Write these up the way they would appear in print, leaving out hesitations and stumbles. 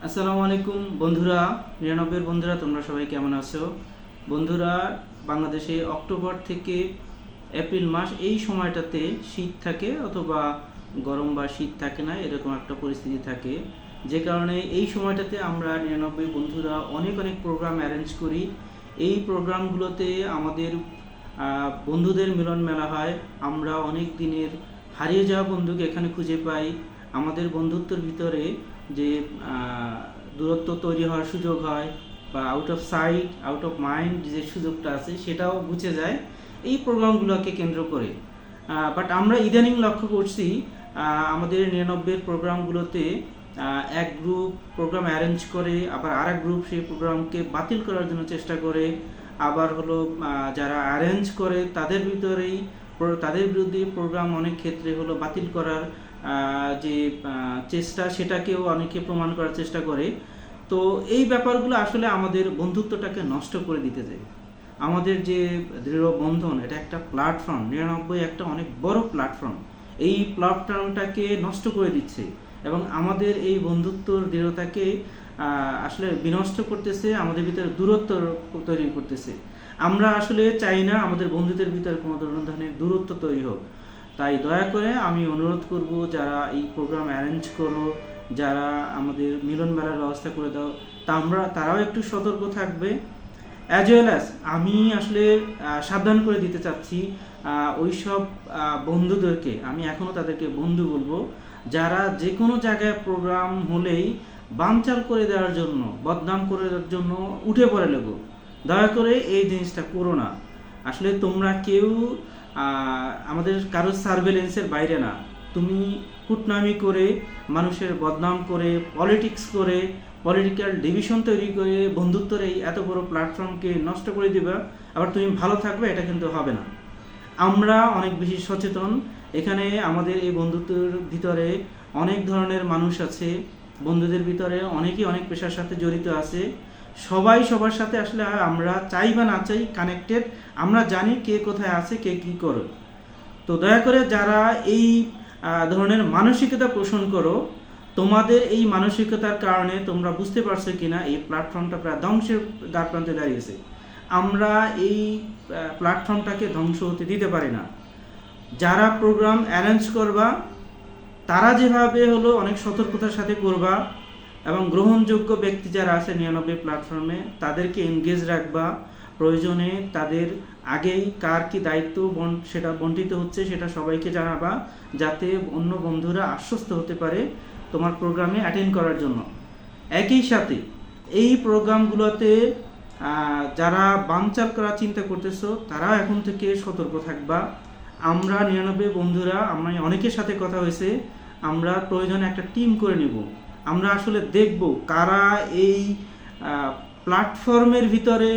আসসালামু আলাইকুম বন্ধুরা, ৯৯ বন্ধুরা, তোমরা সবাই কেমন আছো? বন্ধুরা, বাংলাদেশে অক্টোবর থেকে এপ্রিল মাস এই সময়টাতে শীত থাকে অথবা গরম বা শীত থাকে না, এরকম একটা পরিস্থিতি থাকে। যে কারণে এই সময়টাতে আমরা ৯৯ বন্ধুরা অনেক অনেক প্রোগ্রাম অ্যারেঞ্জ করি। এই প্রোগ্রামগুলোতে আমাদের বন্ধুদের মিলন মেলা হয়। আমরা অনেক দিনের হারিয়ে যাওয়া বন্ধুকে এখানে খুঁজে পাই। আমাদের বন্ধুত্বের ভিতরে যে দূরত্ব তৈরি হওয়ার সুযোগ হয় বা out of sight out of mind যে সুযোগটা আছে সেটাও বুঝে যায় এই প্রোগ্রামগুলোকে কেন্দ্র করে। বাট আমরা ইদানিং লক্ষ্য করছি আমাদের ৯৯ প্রোগ্রামগুলোতে এক গ্রুপ প্রোগ্রাম অ্যারেঞ্জ করে, আবার আর এক গ্রুপ সেই প্রোগ্রামকে বাতিল করার জন্য চেষ্টা করে। আবার হলো যারা অ্যারেঞ্জ করে তাদের ভিতরেই তাদের বিরুদ্ধে প্রোগ্রাম অনেক ক্ষেত্রে হলো বাতিল করার যে চেষ্টা, সেটাকেও অনেকে প্রমাণ করার চেষ্টা করে। তো এই ব্যাপারগুলো আসলে আমাদের বন্ধুত্বটাকে নষ্ট করে দিতে যায়। আমাদের যে দৃঢ় বন্ধন, এটা একটা প্ল্যাটফর্ম, ৯৯ একটা অনেক বড় প্ল্যাটফর্ম, এই প্ল্যাটফর্মটাকে নষ্ট করে দিচ্ছে এবং আমাদের এই বন্ধুত্বর দৃঢ়তাকে আসলে বিনষ্ট করতেছে, আমাদের ভিতরে দূরত্ব তৈরি করতেছে। আমরা আসলে চাই না আমাদের বন্ধুদের ভিতরে কোনো ধরনের দূরত্ব তৈরি হোক। তাই দয়া করে আমি অনুরোধ করব, যারা এই প্রোগ্রাম অ্যারেঞ্জ করো, যারা আমাদের মিলন মেলার ব্যবস্থা করে দাও, তারাও একটু সতর্ক থাকবে। অ্যাজ ওয়েল অ্যাজ আমি আসলে সাবধান করে দিতে চাচ্ছি ওই সব বন্ধুদেরকে, আমি এখনও তাদেরকে বন্ধু বলবো, যারা যে কোনো জায়গায় প্রোগ্রাম হলেই বানচাল করে দেওয়ার জন্য, বদনাম করে দেওয়ার জন্য উঠে পড়ে লেগো। দয়া করে এই জিনিসটা করো না। আসলে তোমরা কেউ আমাদের কারোর সার্ভেলেন্সের বাইরে না। তুমি কুটনামি করে, মানুষের বদনাম করে, পলিটিক্স করে, পলিটিক্যাল ডিভিশন তৈরি করে বন্ধুত্বের এই এত বড় প্ল্যাটফর্মকে নষ্ট করে দিবা, আবার তুমি ভালো থাকবে, এটা কিন্তু হবে না। আমরা অনেক বেশি সচেতন। এখানে আমাদের এই বন্ধুত্বের ভিতরে অনেক ধরনের মানুষ আছে, বন্ধুদের ভিতরে অনেকেই অনেক পেশার সাথে জড়িত আছে। সবাই সবার সাথে আসলে আমরা চাই বা না চাই কানেক্টেড, আমরা জানি কে কোথায় আছে, কে কী করে। তো দয়া করে যারা এই ধরনের মানসিকতা পোষণ করো, তোমাদের এই মানসিকতার কারণে তোমরা বুঝতে পারছো কিনা এই প্ল্যাটফর্মটা প্রায় ধ্বংসের দ্বারপ্রান্তে দাঁড়িয়েছে। আমরা এই প্ল্যাটফর্মটাকে ধ্বংস হতে দিতে পারি না। যারা প্রোগ্রাম অ্যারেঞ্জ করবা তারা যেভাবে হলো অনেক সতর্কতার সাথে করবা এবং গ্রহণযোগ্য ব্যক্তি যারা আছে ৯৯ প্ল্যাটফর্মে তাদেরকে এনগেজ রাখবা। প্রয়োজনে তাদের আগেই কার কি দায়িত্ব সেটা বন্টিত হচ্ছে সেটা সবাইকে জানাবা, যাতে অন্য বন্ধুরা আশ্বস্ত হতে পারে তোমার প্রোগ্রামে অ্যাটেন্ড করার জন্য। একই সাথে এই প্রোগ্রামগুলোতে যারা বানচাল করার চিন্তা করতেছো তারা এখন থেকে সতর্ক থাকবা। আমরা ৯৯ বন্ধুরা, আমরা অনেকের সাথে কথা হয়েছে, আমরা প্রয়োজনে একটা টিম করে নেব। আমরা আসলে দেখব কারা এই প্ল্যাটফর্মের ভিতরে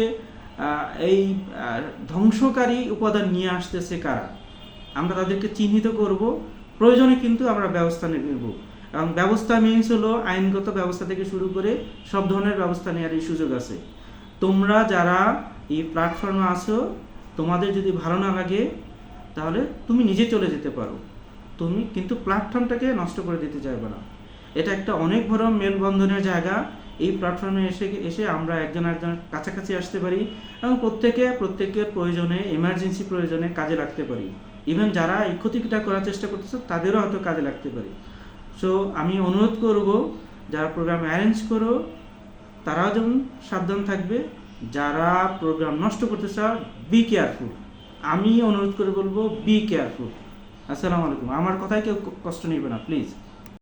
এই ধ্বংসকারী উপাদান নিয়ে আসতেছে কারা, আমরা তাদেরকে চিহ্নিত করব। প্রয়োজনে কিন্তু আমরা ব্যবস্থা নেব, এবং ব্যবস্থা মিনস হলো আইনগত ব্যবস্থা থেকে শুরু করে সব ধরনের ব্যবস্থা নেওয়ার এই সুযোগ আছে। তোমরা যারা এই প্ল্যাটফর্মে আসো, তোমাদের যদি ভালো না লাগে তাহলে তুমি নিজে চলে যেতে পারো, তুমি কিন্তু প্ল্যাটফর্মটাকে নষ্ট করে দিতে চাইবে না। এটা একটা অনেক বড় মেলবন্ধনের জায়গা। এই প্ল্যাটফর্মে এসে আমরা একজন একজনের কাছাকাছি আসতে পারি এবং প্রত্যেকের প্রয়োজনে, এমার্জেন্সি প্রয়োজনে কাজে লাগতে পারি। ইভেন যারা এই ক্ষতিটা করার চেষ্টা করতেছে তাদেরও হয়তো কাজে লাগতে পারি। সো আমি অনুরোধ করব, যারা প্রোগ্রাম অ্যারেঞ্জ করো তারাও যেমন সাবধান থাকবে, যারা প্রোগ্রাম নষ্ট করতে চাও বি কেয়ারফুল। আমি অনুরোধ করে বলবো বি কেয়ারফুল। আসসালামু আলাইকুম। আমার কথায় কেউ কষ্ট নেবে না প্লিজ।